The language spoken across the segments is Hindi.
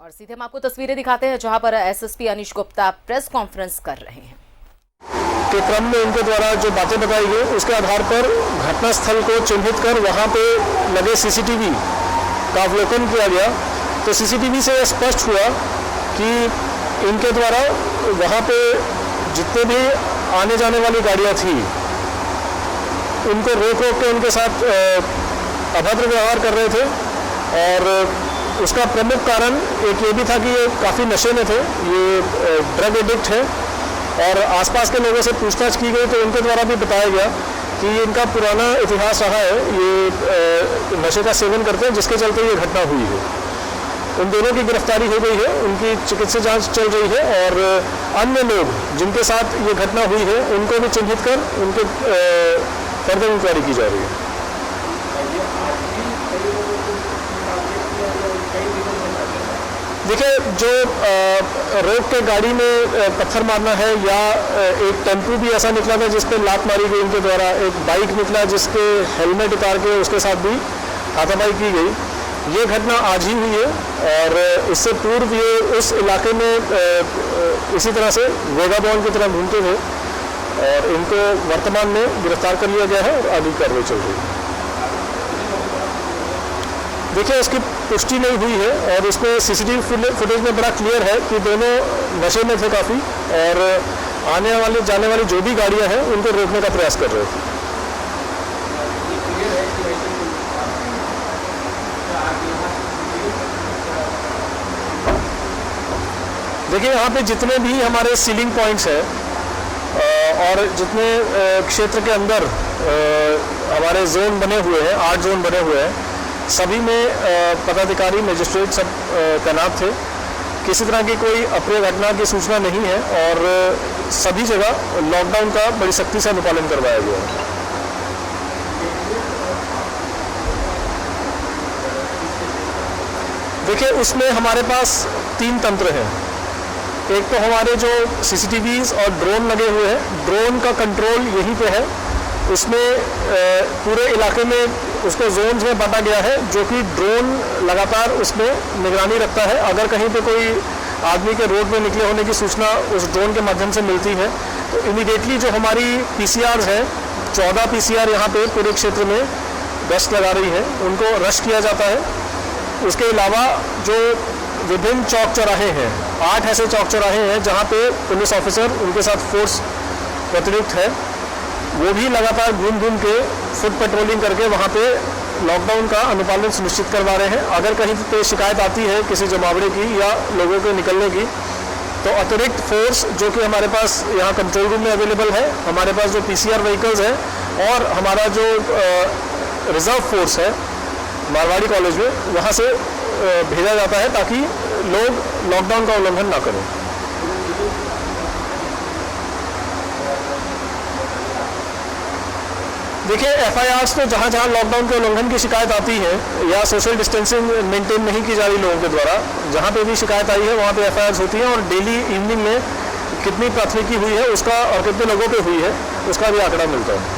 और सीधे हम आपको तस्वीरें दिखाते हैं जहां पर SSP Anish Gupta press conference कर रहे हैं। के क्रम में इनके द्वारा जो बातें बताई गई उसके आधार पर घटनास्थल को चिन्हित कर वहां पे लगे सीसीटीवी का अवलोकन किया गया। तो सीसीटीवी से स्पष्ट हुआ कि इनके द्वारा वहां पे जितने भी आने जाने वाली गाड़ियां थी उनको रोक के उनके साथ अभद्र व्यवहार कर रहे थे। और उसका प्रमुख कारण एक ये भी था कि ये काफ़ी नशे में थे, ये ड्रग एडिक्ट है। और आसपास के लोगों से पूछताछ की गई तो उनके द्वारा भी बताया गया कि इनका पुराना इतिहास रहा है, ये नशे का सेवन करते हैं जिसके चलते ये घटना हुई है। उन दोनों की गिरफ्तारी हो गई है, उनकी चिकित्सा जांच चल रही है और अन्य लोग जिनके साथ ये घटना हुई है उनको भी चिन्हित कर उनके फर्दर इंक्वायरी की जा रही है। देखिए, जो रोक के गाड़ी में पत्थर मारना है या एक टेम्पू भी ऐसा निकला था जिस पर लात मारी गई इनके द्वारा, एक बाइक निकला जिसके हेलमेट उतार के उसके साथ भी हाथापाई की गई, ये घटना आज ही हुई है। और इससे पूर्व ये उस इलाके में इसी तरह से वेगाबॉन्ड की तरह घूमते थे और इनको वर्तमान में गिरफ्तार कर लिया गया है और आगे कार्रवाई चल रही है। देखिए, उसकी पुष्टि नहीं हुई है और इसमें सीसीटीवी फुटेज में बड़ा क्लियर है कि दोनों नशे में थे काफ़ी और आने वाली जाने वाली जो भी गाड़ियां हैं उनको रोकने का प्रयास कर रहे थे। देखिए, यहाँ पे जितने भी हमारे सीलिंग पॉइंट्स हैं और जितने क्षेत्र के अंदर हमारे जोन बने हुए हैं, 8 जोन बने हुए हैं, सभी में पदाधिकारी मजिस्ट्रेट सब तैनात थे। किसी तरह की कोई अप्रिय घटना की सूचना नहीं है और सभी जगह लॉकडाउन का बड़ी सख्ती से अनुपालन करवाया गया है। देखिए, उसमें हमारे पास 3 तंत्र हैं। एक तो हमारे जो सीसीटीवीज और ड्रोन लगे हुए हैं, ड्रोन का कंट्रोल यहीं पे है। उसमें पूरे इलाके में उसको जोन्स में बांटा गया है जो कि ड्रोन लगातार उसमें निगरानी रखता है। अगर कहीं पे कोई आदमी के रोड में निकले होने की सूचना उस ड्रोन के माध्यम से मिलती है तो इमीडिएटली जो हमारी पीसीआर है, 14 पीसीआर यहाँ पे पूरे क्षेत्र में गश्त लगा रही है, उनको रश किया जाता है। उसके अलावा जो विभिन्न चौक चौराहे हैं, 8 ऐसे चौक चौराहे हैं जहाँ पे पुलिस ऑफिसर उनके साथ फोर्स प्रतिनियुक्त है, वो भी लगातार घूम के फुट पेट्रोलिंग करके वहाँ पे लॉकडाउन का अनुपालन सुनिश्चित करवा रहे हैं। अगर कहीं पे शिकायत आती है किसी जमावड़े की या लोगों के निकलने की तो अतिरिक्त फोर्स जो कि हमारे पास यहाँ कंट्रोल रूम में अवेलेबल है, हमारे पास जो पीसीआर व्हीकल्स हैं और हमारा जो रिजर्व फोर्स है मारवाड़ी कॉलेज में, वहाँ से भेजा जाता है ताकि लोग लॉकडाउन का उल्लंघन ना करें। देखिए, एफआईआर्स तो जहाँ जहाँ लॉकडाउन के उल्लंघन की शिकायत आती है या सोशल डिस्टेंसिंग मेंटेन नहीं की जा रही लोगों के द्वारा, जहाँ पे भी शिकायत आई है वहाँ पे एफआईआर्स होती हैं और डेली इवनिंग में कितनी प्राथमिकी हुई है उसका और कितने लोगों पे हुई है उसका भी आंकड़ा मिलता है।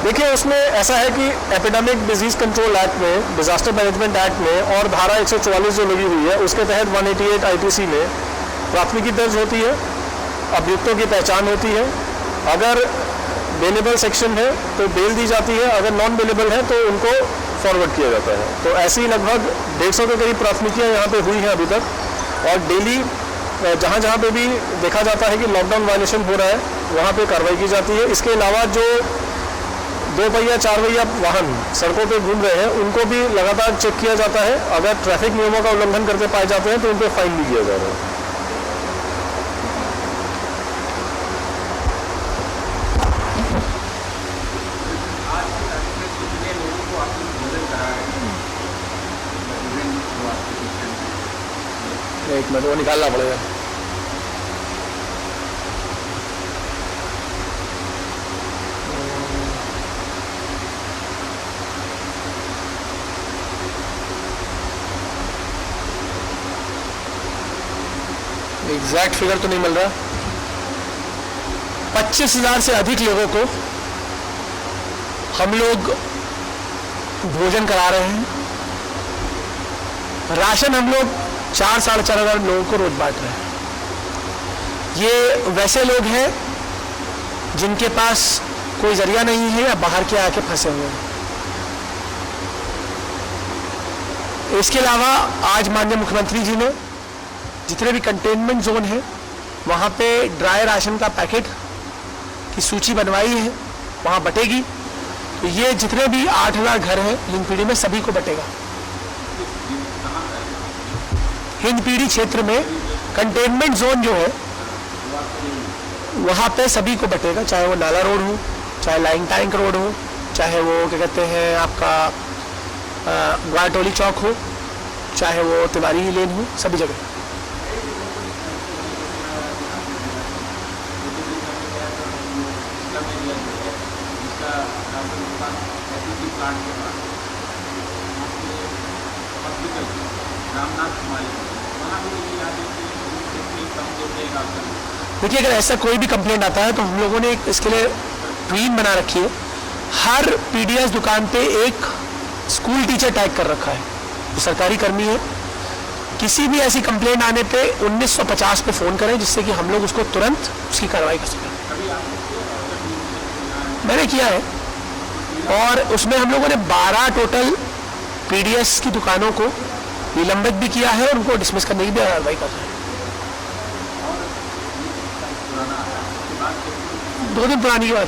देखिए, उसमें ऐसा है कि एपिडेमिक डिजीज कंट्रोल एक्ट में, डिजास्टर मैनेजमेंट एक्ट में और धारा 144 जो लगी हुई है उसके तहत 188 आईपीसी में प्राथमिकी दर्ज होती है, अभियुक्तों की पहचान होती है। अगर बेलेबल सेक्शन है तो बेल दी जाती है, अगर नॉन बेलेबल है तो उनको फॉरवर्ड किया जाता है। तो ऐसी लगभग 150 के करीब प्राथमिकियाँ यहाँ पे हुई हैं अभी तक और डेली जहाँ जहाँ पे भी देखा जाता है कि लॉकडाउन वायलेशन हो रहा है वहाँ पे कार्रवाई की जाती है। इसके अलावा जो 2 पहिया 4 पहिया वाहन सड़कों पे घूम रहे हैं उनको भी लगातार चेक किया जाता है। अगर ट्रैफिक नियमों का उल्लंघन करते पाए जाते हैं तो उन पर फाइन भी किया जा रहा है। एक मिनट, वो निकालना पड़ेगा। एग्जैक्ट फिगर तो नहीं मिल रहा। 25,000 से अधिक लोगों को हम लोग भोजन करा रहे हैं। राशन हम लोग 4-4,500 लोगों को रोज बांट रहे हैं। ये वैसे लोग हैं जिनके पास कोई जरिया नहीं है या बाहर के आके फंसे हुए हैं। इसके अलावा आज माननीय मुख्यमंत्री जी ने जितने भी कंटेनमेंट जोन है वहां पे ड्राई राशन का पैकेट की सूची बनवाई है, वहां बटेगी। तो ये जितने भी 8,000 घर हैं हिंदपीढ़ी में सभी को बटेगा। हिंदपीढ़ी क्षेत्र में कंटेनमेंट जोन जो है वहां पे सभी को बटेगा, चाहे वो नाला रोड हो, चाहे लाइन टैंक रोड हो, चाहे वो क्या कहते हैं आपका ग्वाटोली चौक हो, चाहे वो तिवारी लेन हो, सभी जगह। देखिए, अगर ऐसा कोई भी कंप्लेंट आता है तो हम लोगों ने इसके लिए टीम बना रखी है। हर पीडीएस दुकान पे एक स्कूल टीचर टैग कर रखा है, जो सरकारी कर्मी है। किसी भी ऐसी कंप्लेंट आने पे 1950 पे फोन करें, जिससे कि हम लोग उसको तुरंत उसकी कार्रवाई कर सकें। मैंने किया है, और उसमें हम लोगों ने 12 टोटल पीडीएस की दुकानों को निलंबित भी किया है और उनको डिसमिस करने की भी कार्रवाई कर रहे हैं। 2 दिन पुरानी की बात।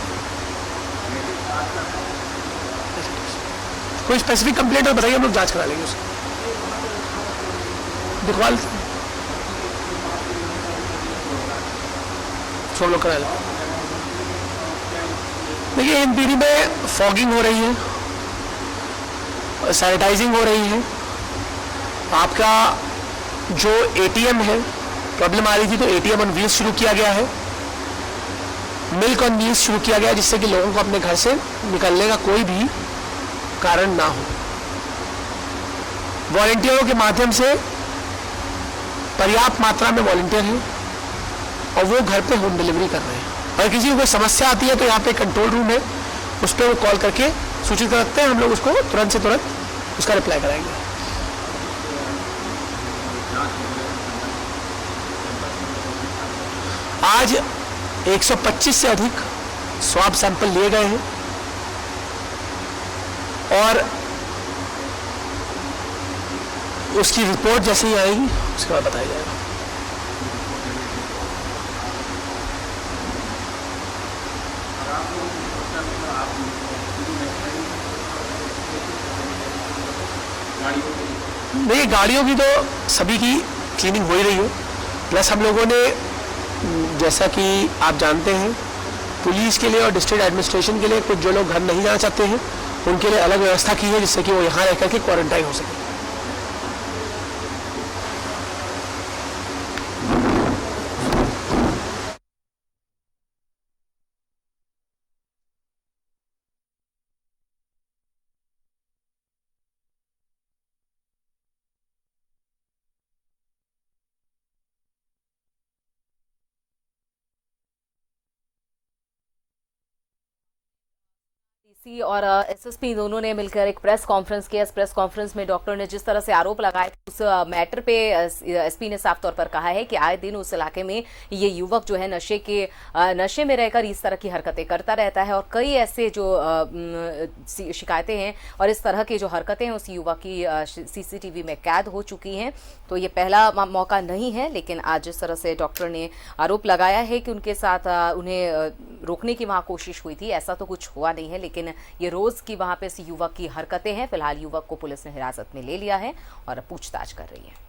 कोई स्पेसिफिक कंप्लेंट हो बताइए, हम लोग जांच करा लेंगे उसकी। दिखवा लेते सब लोग करा लेते। देखिए, हिंदपीढ़ी में फॉगिंग हो रही है, सैनिटाइजिंग हो रही है। आपका जो एटीएम है, प्रॉब्लम आ रही थी तो एटीएम ऑन व्हील्स शुरू किया गया है, मिल्क ऑन व्हील्स शुरू किया गया, जिससे कि लोगों को अपने घर से निकलने का कोई भी कारण ना हो। वॉलंटियरों के माध्यम से पर्याप्त मात्रा में वॉलंटियर हैं और वो घर पे होम डिलीवरी कर रहे हैं। अगर किसी को कोई समस्या आती है तो यहाँ पे कंट्रोल रूम है, उस पर वो कॉल करके सूचित कर सकते हैं, हम लोग उसको तुरंत से तुरंत उसका रिप्लाई कराएंगे। आज 125 से अधिक स्वाब सैंपल लिए गए हैं और उसकी रिपोर्ट जैसे ही आएगी उसके बाद बताया जाएगा। नहीं, गाड़ियों की तो सभी की क्लीनिंग हो ही रही है। प्लस हम लोगों ने, जैसा कि आप जानते हैं, पुलिस के लिए और डिस्ट्रिक्ट एडमिनिस्ट्रेशन के लिए कुछ जो लोग घर नहीं जाना चाहते हैं उनके लिए अलग व्यवस्था की है, जिससे कि वो यहाँ रह करके क्वारंटाइन हो सके। डीसी और एसएसपी दोनों ने मिलकर एक प्रेस कॉन्फ्रेंस किया। इस प्रेस कॉन्फ्रेंस में डॉक्टर ने जिस तरह से आरोप लगाए उस मैटर पे एसपी ने साफ तौर पर कहा है कि आए दिन उस इलाके में ये युवक जो है नशे में रहकर इस तरह की हरकतें करता रहता है और कई ऐसे जो शिकायतें हैं और इस तरह की जो हरकतें हैं उस युवक की सीसीटीवी में कैद हो चुकी हैं। तो ये पहला मौका नहीं है, लेकिन आज जिस तरह से डॉक्टर ने आरोप लगाया है कि उनके साथ उन्हें रोकने की वहां कोशिश हुई थी, ऐसा तो कुछ हुआ नहीं है, लेकिन ये रोज की वहां पे इस युवक की हरकतें हैं। फिलहाल युवक को पुलिस ने हिरासत में ले लिया है और पूछताछ कर रही है।